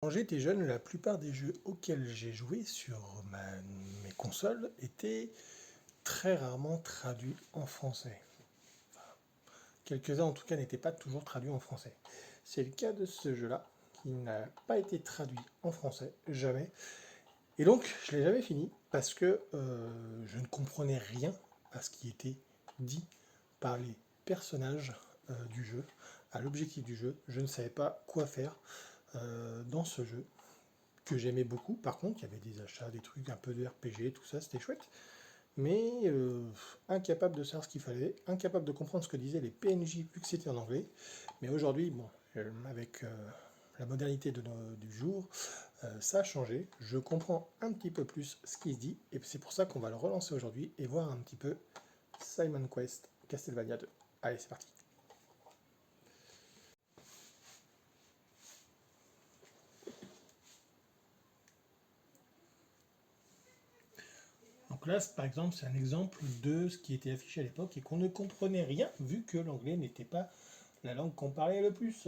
Quand j'étais jeune, la plupart des jeux auxquels j'ai joué sur mes consoles étaient très rarement traduits en français. Quelques-uns en tout cas n'étaient pas toujours traduits en français. C'est le cas de ce jeu-là, qui n'a pas été traduit en français, jamais. Et donc, je l'ai jamais fini, parce que je ne comprenais rien à ce qui était dit par les personnages du jeu, à l'objectif du jeu. Je ne savais pas quoi faire dans ce jeu que j'aimais beaucoup. Par contre, il y avait des achats, des trucs un peu de RPG, tout ça, c'était chouette. Mais incapable de savoir ce qu'il fallait, incapable de comprendre ce que disaient les PNJ vu que c'était en anglais. Mais aujourd'hui, bon, avec la modernité du jour, ça a changé. Je comprends un petit peu plus ce qui se dit, et c'est pour ça qu'on va le relancer aujourd'hui et voir un petit peu Simon Quest Castlevania 2. Allez, c'est parti. Donc là, par exemple, c'est un exemple de ce qui était affiché à l'époque et qu'on ne comprenait rien vu que l'anglais n'était pas la langue qu'on parlait le plus.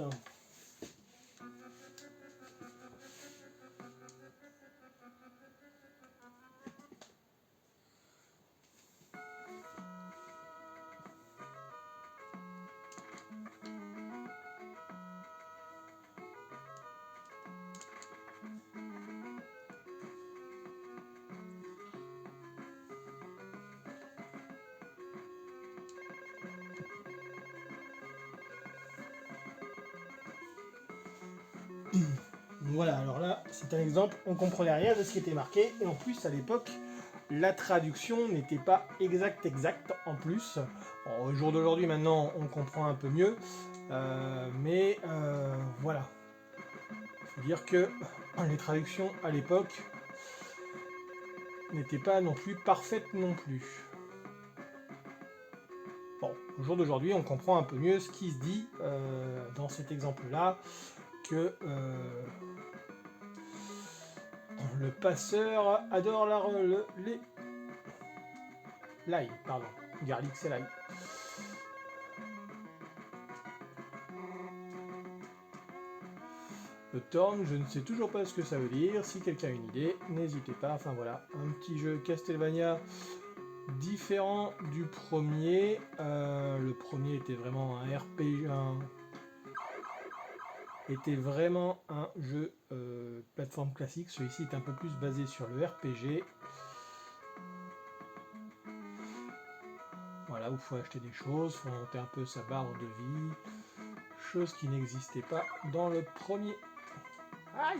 Voilà, alors là, c'est un exemple, on comprenait rien de ce qui était marqué, et en plus, à l'époque, la traduction n'était pas exacte en plus. Bon, au jour d'aujourd'hui, maintenant, on comprend un peu mieux, mais voilà. Il faut dire que les traductions à l'époque n'étaient pas non plus parfaites non plus. Bon, au jour d'aujourd'hui, on comprend un peu mieux ce qui se dit dans cet exemple-là, que le passeur adore l'ail, pardon. Garlic, c'est l'ail. Le Torn, je ne sais toujours pas ce que ça veut dire. Si quelqu'un a une idée, n'hésitez pas. Enfin voilà, un petit jeu Castlevania différent du premier. Le premier était vraiment un RPG, était vraiment un jeu plateforme classique. Celui-ci est un peu plus basé sur le RPG. Voilà, où il faut acheter des choses, il faut monter un peu sa barre de vie. Chose qui n'existait pas dans le premier. Ah,